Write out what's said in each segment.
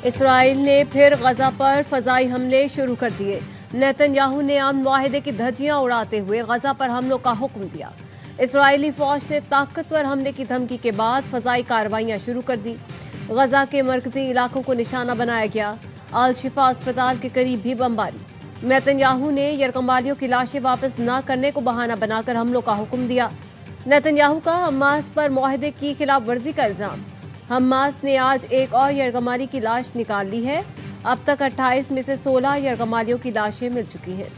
Israel ने फिर गजा पर फजाई हमले शुरू कर दिए। नेतन्याहू ने अमन मुआहिदे की धज्जियां उड़ाते हुए गजा पर हमलों का हुक्म दिया। इसराइली फौज ने ताकतवर हमले की धमकी के बाद फजाई कार्रवाइयां शुरू कर दी। गजा के मरकजी इलाकों को निशाना बनाया गया। अल शिफा अस्पताल के करीब भी बमबारी। नेतन्याहू ने यरगमालियों की लाशें वापस न करने को बहाना बनाकर हमलों का हुक्म दिया। नेतन्याहू का हमास पर मुआहिदे की खिलाफ वर्जी का इल्जाम। हमास ने आज एक और यरगमाली की लाश निकाल ली है। अब तक 28 में से 16 यरगमालियों की लाशें मिल चुकी हैं।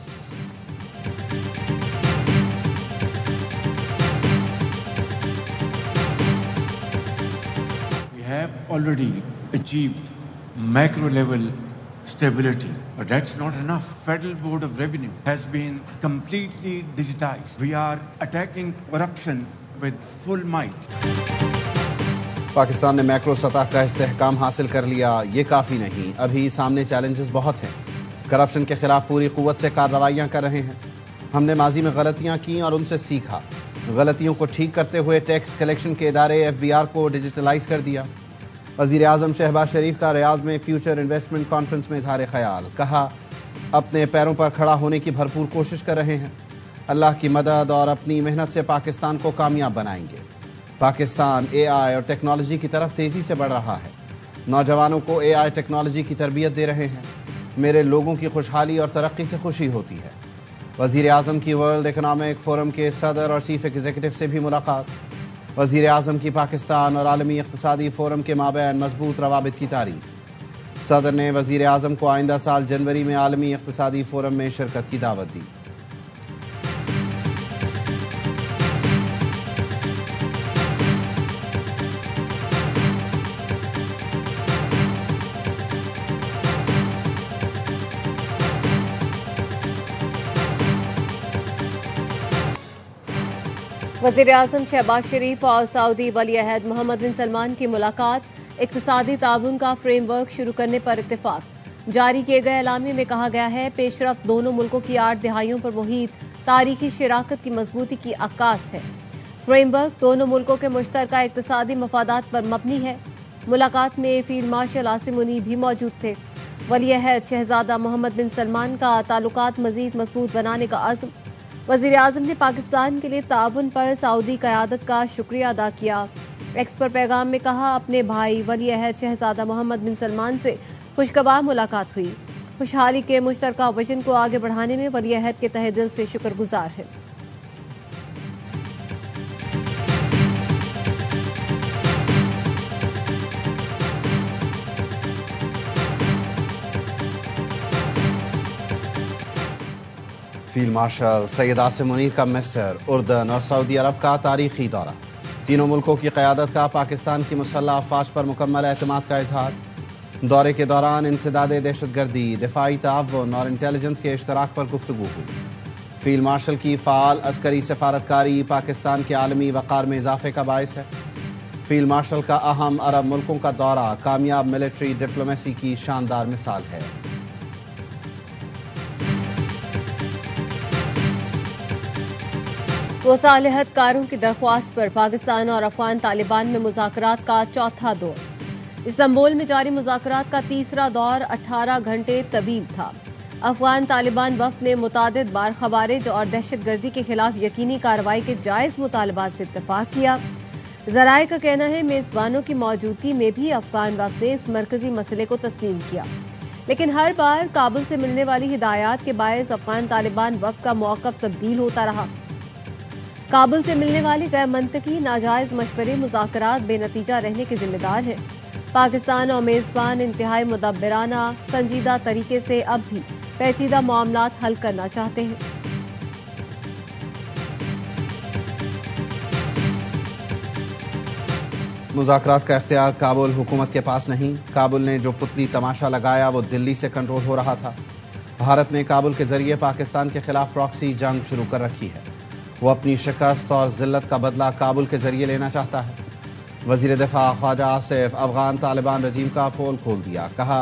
We have already achieved macro level stability, but that's not enough. Federal Board of Revenue has been completely digitized. We are attacking corruption with full might. Pakistan ने मैक्रो सतह का इस्तेहकाम हासिल कर लिया। ये काफ़ी नहीं, अभी सामने चैलेंजेस बहुत हैं। करप्शन के खिलाफ पूरी कुव्वत से कार्रवाइयाँ कर रहे हैं। हमने माजी में गलतियाँ की और उनसे सीखा। गलतियों को ठीक करते हुए टैक्स कलेक्शन के इदारे FBR को डिजिटलाइज कर दिया। वज़ीर आज़म शहबाज शरीफ का रियाद में फ्यूचर इन्वेस्टमेंट कॉन्फ्रेंस में इजहार ख्याल। कहा, अपने पैरों पर खड़ा होने की भरपूर कोशिश कर रहे हैं। अल्लाह की मदद और अपनी मेहनत से पाकिस्तान को कामयाब बनाएंगे। पाकिस्तान AI और टेक्नोलॉजी की तरफ तेज़ी से बढ़ रहा है। नौजवानों को AI टेक्नोलॉजी की तरबियत दे रहे हैं। मेरे लोगों की खुशहाली और तरक्की से खुशी होती है। वज़ीर आज़म की वर्ल्ड इकनॉमिक फोरम के सदर और चीफ एग्जीक्यूटिव से भी मुलाकात। वज़ीर आज़म की पाकिस्तान और आलमी इक़्तिसादी फोरम के माबैन मजबूत रवाबित की तारीफ। सदर ने वज़ीर आज़म को आइंदा साल जनवरी में आलमी इक़्तिसादी फोरम में शिरकत की दावत दी। वज़ीर आज़म शहबाज शरीफ और सऊदी वली अहद मोहम्मद बिन सलमान की मुलाकात। इक़्तिसादी ताउन का फ्रेमवर्क शुरू करने पर इत्तेफाक। जारी किए गए एलामिये में कहा गया है, पेशरफ्त दोनों मुल्कों की 8 दिहाइयों पर मुहित तारीखी शराकत की मजबूती की अक्कास है। फ्रेमवर्क दोनों मुल्कों के मुश्तरका इक़्तिसादी मफादात पर मबनी है। मुलाकात में फील्ड मार्शल आसिम मुनीर भी मौजूद थे। वली अहद शहजादा मोहम्मद बिन सलमान का ताल्लुकात मजीद मजबूत बनाने का अज़्म। वज़ीर आज़म ने पाकिस्तान के लिए ताउन पर सऊदी क़यादत का शुक्रिया अदा किया। एक्स पर पैगाम में कहा, अपने भाई वली अहद शहजादा मोहम्मद बिन सलमान से खुशगवार मुलाकात हुई। खुशहाली के मुश्तरका विजन को आगे बढ़ाने में वली अहद के तहे दिल से शुक्रगुजार है। फील्ड मार्शल सैयद आसिम मुनीर का मिस्र, उर्दन और सऊदी अरब का तारीखी दौरा। तीनों मुल्कों की क़यादत का पाकिस्तान की मुसल्लह अफ़वाज पर मुकम्मल एतमाद का इजहार। दौरे के दौरान इंसदादे दहशतगर्दी, दिफाई ताउन और इंटेलिजेंस के इश्तराक पर गुफ्तगू हुई। फील्ड मार्शल की फ़ाल अस्करी सफारतकारी पाकिस्तान के आलमी वक़ार में इजाफे का बायस है। फील्ड मार्शल का अहम अरब मुल्कों का दौरा कामयाब मिलिट्री डिप्लोमेसी की शानदार मिसाल है। मुसालहतकारों की दरख्वास्त पर पाकिस्तान और अफगान तालिबान में मुज़ाकरात का चौथा दौर। इस्तांबुल में जारी मुज़ाकरात का तीसरा दौर 18 घंटे तवील था। अफगान तालिबान वफ़द ने मुतादिद बार खवारिज और दहशतगर्दी के खिलाफ यकीनी कार्रवाई के जायज़ मुतालबात से इत्तफाक किया। ज़राए का कहना है, मेज़बानों की मौजूदगी में भी अफगान वफ़द ने इस मरकजी मसले को तस्लीम किया, लेकिन हर बार काबुल से मिलने वाली हिदायत के बायस अफगान तालिबान वफ़द का मौक़िफ़ तब्दील होता रहा। काबुल से मिलने वाले गैर मंतकी नाजायज मशवरे मुज़ाकरात बेनतीजा रहने के जिम्मेदार हैं। पाकिस्तान और मेज़बान इंतहाई मुदब्बिराना संजीदा तरीके से अब भी पेचीदा मामलात हल करना चाहते हैं। मुज़ाकरात का इख्तियार काबुल हुकूमत के पास नहीं। काबुल ने जो पुतली तमाशा लगाया वो दिल्ली से कंट्रोल हो रहा था। भारत ने काबुल के जरिए पाकिस्तान के खिलाफ प्रॉक्सी जंग शुरू कर रखी है। वो अपनी शिकस्त और जिल्लत का बदला काबुल के जरिए लेना चाहता है। वज़ीर दिफा ख्वाजा आसिफ अफगान तालिबान रजीम का पोल खोल दिया। कहा,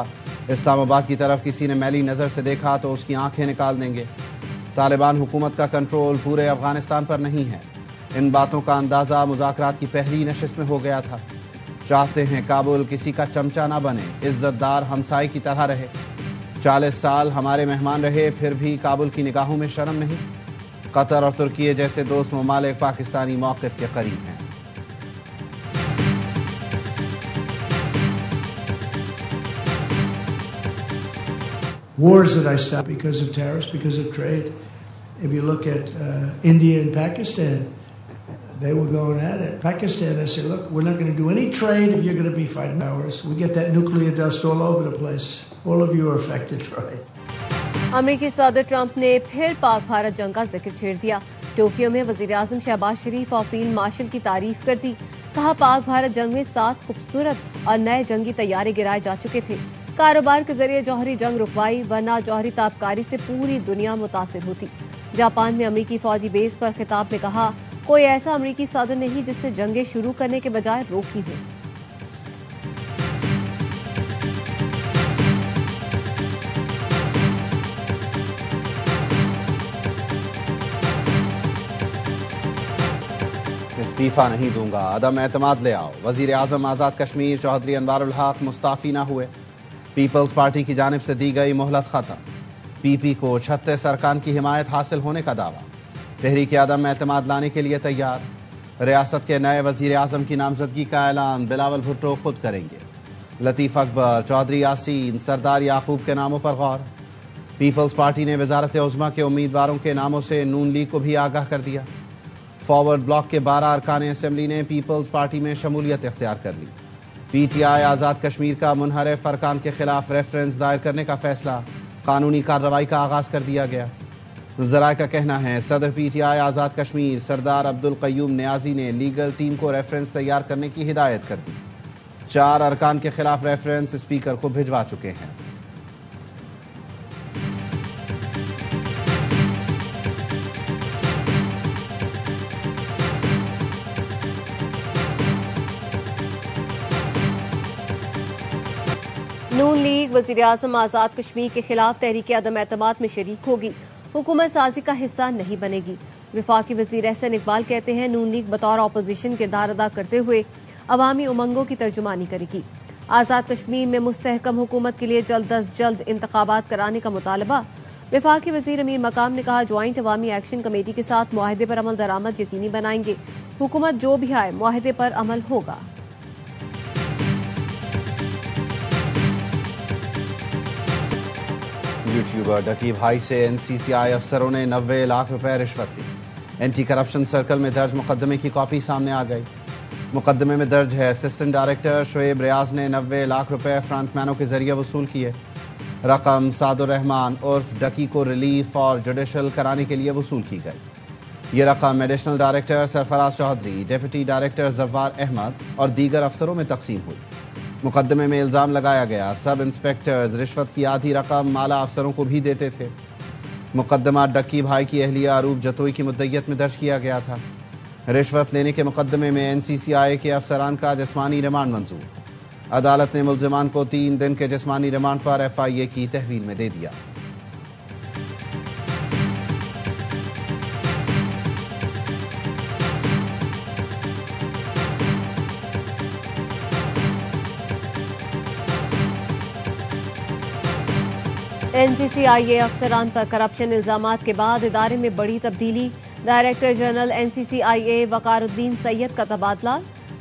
इस्लामाबाद की तरफ किसी ने मैली नज़र से देखा तो उसकी आंखें निकाल देंगे। तालिबान हुकूमत का कंट्रोल पूरे अफगानिस्तान पर नहीं है। इन बातों का अंदाज़ा मुज़ाकरात की पहली नशिस्त में हो गया था। चाहते हैं काबुल किसी का चमचा ना बने, इज्जतदार हमसाए की तरह रहे। 40 साल हमारे मेहमान रहे, फिर भी काबुल की निगाहों में शर्म नहीं। कतर और तुर्की जैसे दोस्त ममालिक पाकिस्तानी मौक़िफ़ के करीब हैं। Wars that I stopped because of tariffs, because of trade. If you look at India and Pakistan, they were going at it. Pakistan, I said, look, we're not going to do any trade if you're going to be fighting ours. We get that nuclear dust all over the place. All of you are affected, right? अमेरिकी सदर Trump ने फिर पाक भारत जंग का जिक्र छेड़ दिया। Tokyo में वजीर-ए-आज़म शहबाज शरीफ और फील्ड मार्शल की तारीफ कर दी। कहा, पाक भारत जंग में 7 खूबसूरत और नए जंगी तैयारे गिराए जा चुके थे। कारोबार के जरिए जौहरी जंग रुकवाई, वरना जौहरी ताबकारी से पूरी दुनिया मुतासिर होती। जापान में अमेरिकी फौजी बेस पर खिताब में कहा, कोई ऐसा अमेरिकी सदर नहीं जिसने जंगें शुरू करने के बजाय रोकी हो। इस्तीफा नहीं दूंगा, अदम एतमाद ले आओ। वजीर आजम आज़ाद कश्मीर चौधरी अनवारुल हक मुस्ताफी न हुए। पीपल्स पार्टी की जानिब से दी गई मोहलत खत्म। पीपी को 36 अरकान की हिमायत हासिल होने का दावा। तहरीक अदम एतमाद लाने के लिए तैयार। रियासत के नए वजीर आजम की नामजदगी का ऐलान बिलावल भुट्टो खुद करेंगे। लतीफ़ अकबर, चौधरी यासीन, सरदार याकूब के नामों पर गौर। पीपल्स पार्टी ने वजारत उज़्मा के उम्मीदवारों के नामों से नून लीग को भी आगाह कर दिया। फॉरवर्ड ब्लॉक के 12 अरकान असम्बली ने पीपल्स पार्टी में शमूलियत इख्तियार कर ली। पीटीआई आज़ाद कश्मीर का मुनहरिफ अरकान के खिलाफ रेफरेंस दायर करने का फैसला, कानूनी कार्रवाई का आगाज कर दिया गया। ज़राए का कहना है सदर पीटीआई आज़ाद कश्मीर सरदार अब्दुल क़य्यूम नियाज़ी ने लीगल टीम को रेफरेंस तैयार करने की हिदायत कर दी। 4 अरकान के खिलाफ रेफरेंस स्पीकर को भिजवा चुके हैं। नून लीग वज़ीर-ए-आज़म आज़ाद कश्मीर के खिलाफ तहरीक अदम एतमाद में शरीक होगी, हुकूमत साजी का हिस्सा नहीं बनेगी। वफाकी वज़ीर एहसन इकबाल कहते हैं, नून लीग बतौर अपोजिशन किरदार अदा करते हुए अवामी उमंगों की तर्जुमानी करेगी। आज़ाद कश्मीर में मुस्तहकम हुकूमत के लिए जल्द अज जल्द इंतखाबात कराने का मुतालबा। वफाकी वज़ीर अमीर मकाम ने कहा, ज्वाइंट अवामी एक्शन कमेटी के साथ मुआहदे पर अमल दरामद यकीनी बनाएंगे। हुकूमत जो भी आए मुआहदे पर अमल होगा। यूट्यूबर डकी भाई से एनसीसीआई अफसरों ने 90 लाख रुपए रिश्वत ली। एंटी करप्शन सर्कल में दर्ज मुकदमे की कॉपी सामने आ गई। मुकदमे में दर्ज है असिस्टेंट डायरेक्टर शोएब रियाज ने 90 लाख रुपए फ्रंटमैनों के जरिए वसूल किए। रकम सादुर रहमान उर्फ डकी को रिलीफ और जुडिशल कराने के लिए वसूल की गई। ये रकम additional director Sarfaraz Chaudhary, deputy director Jawwar Ahmed और दीगर अफसरों में तकसीम हुई। मुकदमे में इल्जाम लगाया गया सब इंस्पेक्टर्स रिश्वत की आधी रकम माला अफसरों को भी देते थे। मुकदमा डक्की भाई की अहलिया अरूप जतोई की मुद्दइयत में दर्ज किया गया था। रिश्वत लेने के मुकदमे में एनसीसीआई के अफसरान का जिस्मानी रिमांड मंजूर। अदालत ने मुल्जिमान को 3 दिन के जिस्मानी रिमांड पर एफआईए की तहवील में दे दिया। एनसीसीआईए अफसरान पर करप्शन इल्जामात के बाद इदारे में बड़ी तब्दीली। डायरेक्टर जनरल एनसीसीआईए वकारुद्दीन सैयद का तबादला।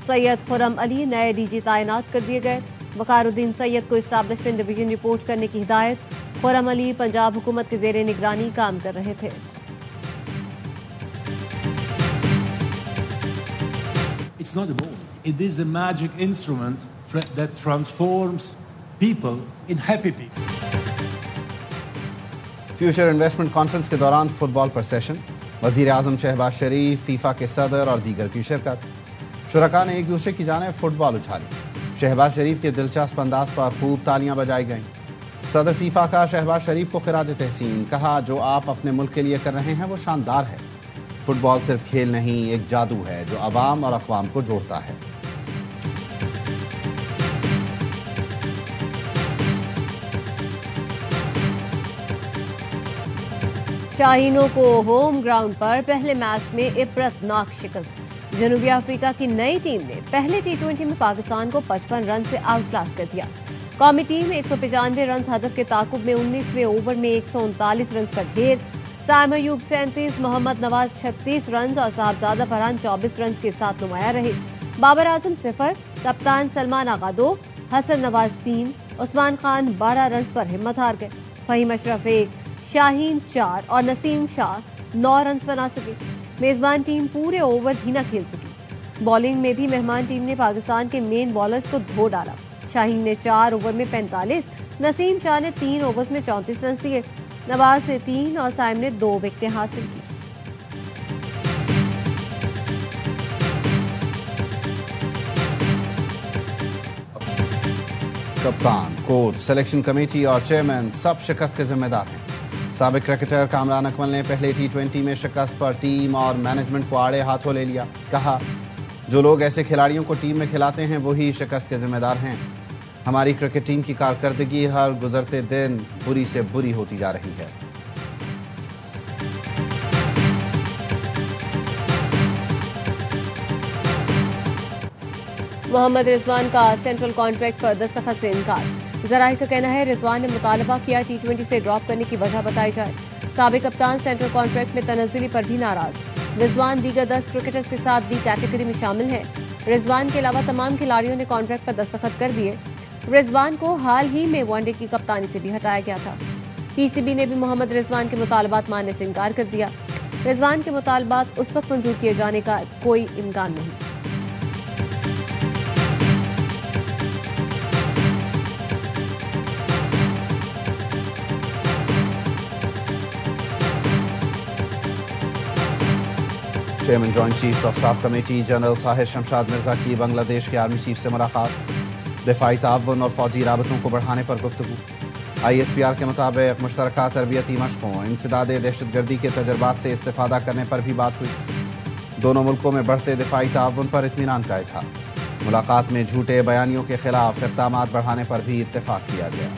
सैयद खुर्रम अली नए डीजी तैनात कर दिए गए। वकारुद्दीन सैयद को एस्टैब्लिशमेंट डिवीजन रिपोर्ट करने की हिदायत। खुर्रम अली पंजाब हुकूमत के जेर निगरानी काम कर रहे थे। It's not a bomb. It is a magic instrument that transforms people in happy people. Future investment conference के दौरान फुटबॉल पर सेशन। वजीर आजम शहबाज शरीफ, फीफा के सदर और दीगर की शिरकत। शुरका ने एक दूसरे की जाने फुटबॉल उछाली। शहबाज शरीफ के दिलचस्प अंदाज पर खूब तालियां बजाई गईं। सदर फीफा का शहबाज शरीफ को खिराज तहसीन। कहा, जो आप अपने मुल्क के लिए कर रहे हैं वो शानदार है। फुटबॉल सिर्फ खेल नहीं, एक जादू है जो अवाम और अक़वाम को जोड़ता है। शाहीनों को होम ग्राउंड पर पहले मैच में इबरतनाक शिकस्त। जनूबी अफ्रीका की नई टीम ने पहले T20 में पाकिस्तान को 55 रन से आउट क्लास कर दिया। कौमी टीम 195 रन हदफ के ताकुब में 19वें ओवर में 139 रन का ढेर। साइम अयूब 37, मोहम्मद नवाज 36 रन और साहबजादा फरहान 24 रन के साथ नुमाया रहे। बाबर आजम 0, कप्तान सलमान आगा 2, हसन नवाज 3, उस्मान खान 12 रन पर हिम्मत हार गए। फहीम अशरफ 1, शाहीन 4 और नसीम शाह 9 रन बना सके। मेजबान टीम पूरे ओवर भी न खेल सकी। बॉलिंग में भी मेहमान टीम ने पाकिस्तान के मेन बॉलर्स को धो डाला। शाहीन ने 4 ओवर में 45, नसीम शाह ने 3 ओवर्स में 34 रन दिए। नवाज ने 3 और साइम ने 2 विकेटें हासिल की। कप्तान, कोच, सिलेक्शन कमेटी और चेयरमैन सब शिकस्त के जिम्मेदार हैं। साबिक क्रिकेटर कामरान अकमल ने पहले T20 में शिकस्त पर टीम और मैनेजमेंट को आड़े हाथों ले लिया। कहा, जो लोग ऐसे खिलाड़ियों को टीम में खिलाते हैं वही शिकस्त के जिम्मेदार हैं। हमारी क्रिकेट टीम की कारकर्दगी हर गुजरते दिन बुरी से बुरी होती जा रही है। मोहम्मद रिजवान का सेंट्रल कॉन्ट्रैक्ट पर दस्तखत से इनकार। जराये का कहना है रिजवान ने मुतालबा किया T20 से ड्रॉप करने की वजह बताई जाए। साबिक कप्तान सेंट्रल कॉन्ट्रैक्ट में तनज़्ज़ुली पर भी नाराज। रिजवान दीगर 10 क्रिकेटर्स के साथ भी कैटेगरी में शामिल है। रिजवान के अलावा तमाम खिलाड़ियों ने कॉन्ट्रैक्ट पर दस्तखत कर दिए। रिजवान को हाल ही में वनडे की कप्तानी से भी हटाया गया था। PCB ने भी मोहम्मद रिजवान के मुतालबात मानने से इनकार कर दिया। रिजवान के मुतालबात उस वक्त मंजूर किए जाने का कोई इम्कान नहीं। Chairman joint chiefs of staff committee general Sahir Shamshad Mirza की बांग्लादेश के आर्मी चीफ से मुलाकात। दिफाई ताउन और फौजी राबतों को बढ़ाने पर गुफ्तगू। ISPR के मुताबिक मुश्तरका तरबियती मशकों, इंसदाद दहशतगर्दी के तजर्बात से इस्तेफादा करने पर भी बात हुई। दोनों मुल्कों में बढ़ते दिफाई ताउन पर इत्मीनान का इजहार। मुलाकात में झूठे बयानियों के खिलाफ इक़दामात बढ़ाने पर भी इत्तेफाक किया गया।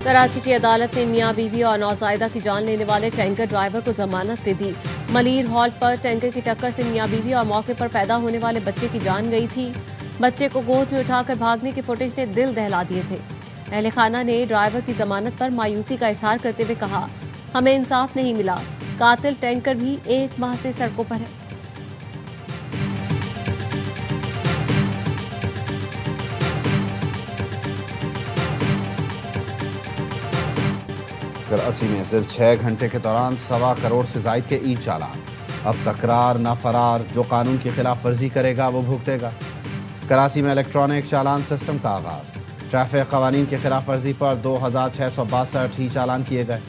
कराची की अदालत ने मियां बीवी और नौज़ायदा की जान लेने वाले टैंकर ड्राइवर को जमानत दे दी। मलीर हॉल्ट पर टैंकर की टक्कर से मियां बीवी और मौके पर पैदा होने वाले बच्चे की जान गई थी। बच्चे को गोद में उठाकर भागने की फुटेज ने दिल दहला दिए थे। अहले खाना ने ड्राइवर की जमानत पर मायूसी का इजहार करते हुए कहा, हमें इंसाफ नहीं मिला। कातिल टैंकर भी 1 माह से सड़कों पर है। कराची में सिर्फ 6 घंटे के दौरान 1.25 करोड़ से जायद के ई चालान। अब तकरार न फरार, जो कानून की खिलाफ वर्जी करेगा वो भुगतेगा। कराची में इलेक्ट्रॉनिक चालान सिस्टम का आगाज। ट्रैफिक कवानीन की खिलाफ वर्जी पर 2662 ई चालान किए गए।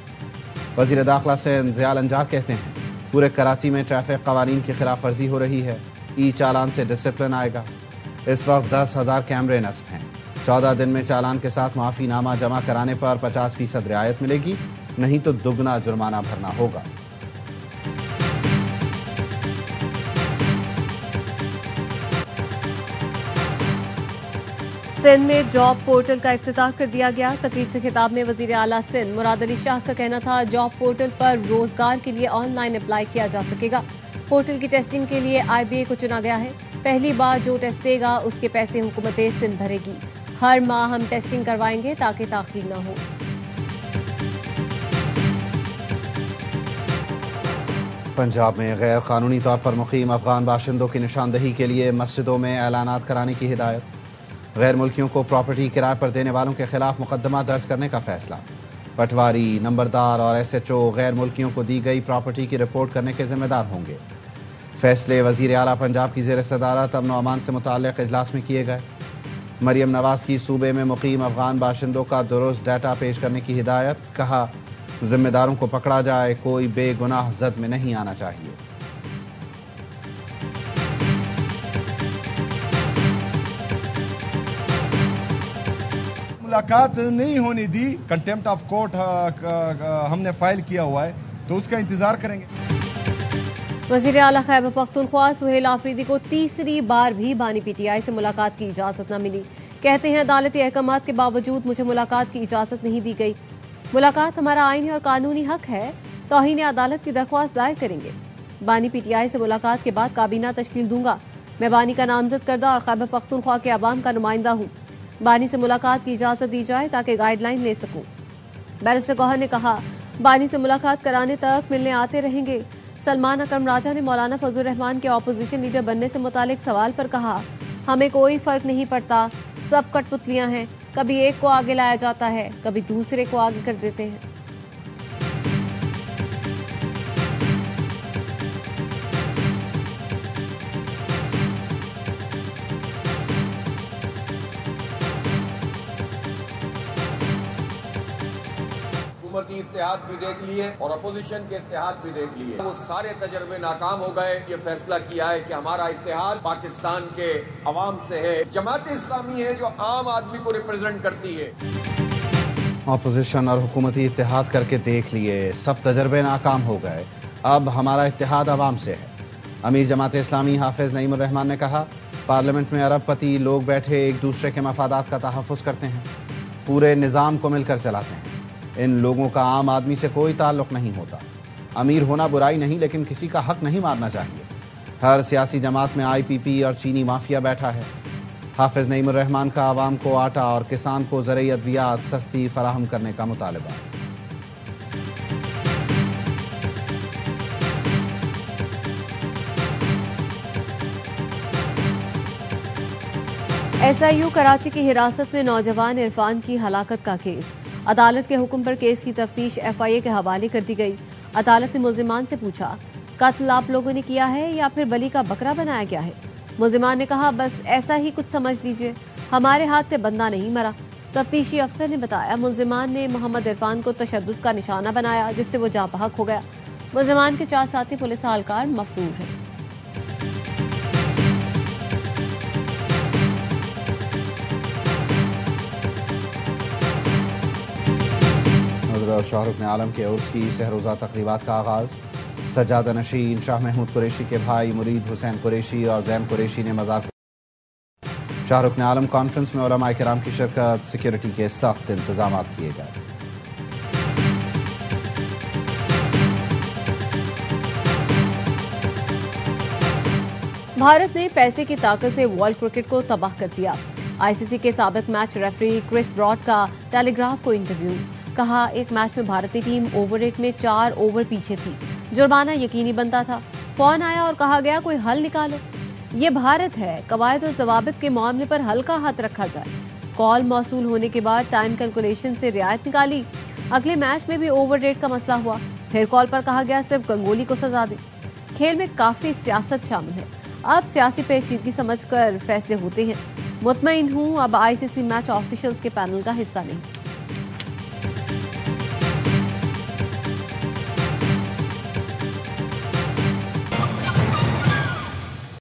वजीर दाखिला से ज़ियाल अंजार कहते हैं, पूरे कराची में ट्रैफिक कवानीन की खिलाफ वर्जी हो रही है। ई चालान से डिसिप्लिन आएगा। इस वक्त 10,000 कैमरे नस्ब हैं। 14 दिन में चालान के साथ माफीनामा जमा कराने पर 50% रियायत मिलेगी, नहीं तो दुगना जुर्माना भरना होगा। सिंध में जॉब पोर्टल का इफ्तिताह कर दिया गया। तकरीब से खिताब में वजीर आला सिंध मुराद अली शाह का कहना था, जॉब पोर्टल पर रोजगार के लिए ऑनलाइन अप्लाई किया जा सकेगा। पोर्टल की टेस्टिंग के लिए IBA को चुना गया है। पहली बार जो टेस्ट देगा उसके पैसे हुकूमत सिंध भरेगी। हर माह हम टेस्टिंग करवाएंगे ताकि ताखीर न हो। पंजाब में गैर कानूनी तौर पर मुकीम अफगान बाशिंदों की निशानदही के लिए मस्जिदों में ऐलानात कराने की हिदायत। गैर मुल्कियों को प्रॉपर्टी किराए पर देने वालों के खिलाफ मुकदमा दर्ज करने का फैसला। पटवारी, नंबरदार और SHO गैर मुल्कियों को दी गई प्रॉपर्टी की रिपोर्ट करने के जिम्मेदार होंगे। फैसले वजीर आला पंजाब की जेर सदारत अमन अमान से मुताल्लिक इजलास में किए गए। मरियम नवाज की सूबे में मुकीम अफगान बाशिंदों का दुरुस्त डाटा पेश करने की हिदायत। कहा, जिम्मेदारों को पकड़ा जाए, कोई बेगुनाह जद में नहीं आना चाहिए। मुलाकात नहीं होने दी, कंटेम्प्ट ऑफ कोर्ट हमने फाइल किया हुआ है, तो उसका इंतजार करेंगे। वजीर आला खैबर पख्तूनख्वा सुहेल आफरीदी को तीसरी बार भी बानी PTI से मुलाकात की इजाजत न मिली। कहते हैं, अदालती अहकामात के बावजूद मुझे मुलाकात की इजाजत नहीं दी गई। मुलाकात हमारा आईनी और कानूनी हक है। तौहीन अदालत की दरख्वास्त दायर करेंगे। बानी पीटीआई से मुलाकात के बाद काबीना तश्कील दूंगा। मैं बानी का नामजद करदा और खैबर पख्तूनख्वा के अवाम का नुमाइंदा हूँ। बानी से मुलाकात की इजाजत दी जाए ताकि गाइडलाइन ले सकूं। बैरिस्टर गौहर ने कहा, बानी से मुलाकात कराने तक मिलने आते रहेंगे। सलमान अकरम राजा ने मौलाना फजलुर रहमान के ऑपोजिशन लीडर बनने से मुतालिक सवाल पर कहा, हमें कोई फर्क नहीं पड़ता, सब कठपुतलियां हैं। कभी एक को आगे लाया जाता है, कभी दूसरे को आगे कर देते हैं। हुकूमती इत्तेहाद भी देख लिए और अपोजिशन के इत्तेहाद भी देख लिए। वो सारे तजर्बे नाकाम हो गए। ये फैसला किया है कि हमारा इत्तेहाद पाकिस्तान के अवाम से है। जमात इस्लामी है जो आम आदमी को रिप्रेजेंट करती है। अपोजिशन और हुकूमती इत्तेहाद करके देख लिए, सब तजर्बे नाकाम हो गए। अब हमारा इत्तेहाद अवाम से है। अमीर जमात इस्लामी हाफिज नईमुर रहमान ने कहा, पार्लियामेंट में अरबपति लोग बैठे एक दूसरे के मफादात का तहफ़्फ़ुज़ करते हैं, पूरे निज़ाम को मिलकर चलाते हैं। इन लोगों का आम आदमी से कोई ताल्लुक नहीं होता। अमीर होना बुराई नहीं, लेकिन किसी का हक नहीं मारना चाहिए। हर सियासी जमात में IPP और चीनी माफिया बैठा है। हाफिज नईमुर रहमान का आवाम को आटा और किसान को ज़रई अद्वियात सस्ती फराहम करने का मुतालबा। SIU कराची की हिरासत में नौजवान इरफान की हलाकत का केस। अदालत के हुक्म पर केस की तफ्तीश FIA के हवाले कर दी गई। अदालत ने मुल्जिमान से पूछा, कत्ल आप लोगों ने किया है या फिर बलि का बकरा बनाया गया है? मुल्जिमान ने कहा, बस ऐसा ही कुछ समझ लीजिए, हमारे हाथ से बंदा नहीं मरा। तफ्तीशी अफसर ने बताया, मुल्जिमान ने मोहम्मद इरफान को तशद्दुद का निशाना बनाया, जिससे वो जाँ बहक हो गया। मुल्जिमान के 4 साथी पुलिस एहलकार मफरूर हैं। शाहरुख ने आलम के उर्स की सहरोज़ा तकरीबात का आगाज़। सज्जादा नशीन शाह महमूद कुरैशी के भाई मुरीद हुसैन कुरैशी और जैन कुरैशी ने मज़ार। शाहरुख ने आलम कॉन्फ्रेंस में उलमा किराम की शिरकत, सिक्योरिटी के सख्त इंतजाम किए गए। भारत ने पैसे की ताकत से वर्ल्ड क्रिकेट को तबाह कर दिया। ICC के साबिक मैच रेफरी क्रिस ब्रॉड का टेलीग्राफ को इंटरव्यू। कहा, एक मैच में भारतीय टीम ओवर रेट में 4 ओवर पीछे थी। जुर्माना यकीनी बनता था। फोन आया और कहा गया, कोई हल निकालो। ये भारत है, कवायद और जवाबित के मामले पर हल्का हाथ रखा जाए। कॉल मौसूल होने के बाद टाइम कैलकुलेशन से रियायत निकाली। अगले मैच में भी ओवर रेट का मसला हुआ। फिर कॉल पर कहा गया, सिर्फ गंगोली को सजा दे। खेल में काफी सियासत शामिल है। अब सियासी पेचीदगी समझकर फैसले होते हैं। मुतमईन हूं, अब ICC मैच ऑफिशियल्स के पैनल का हिस्सा नहीं।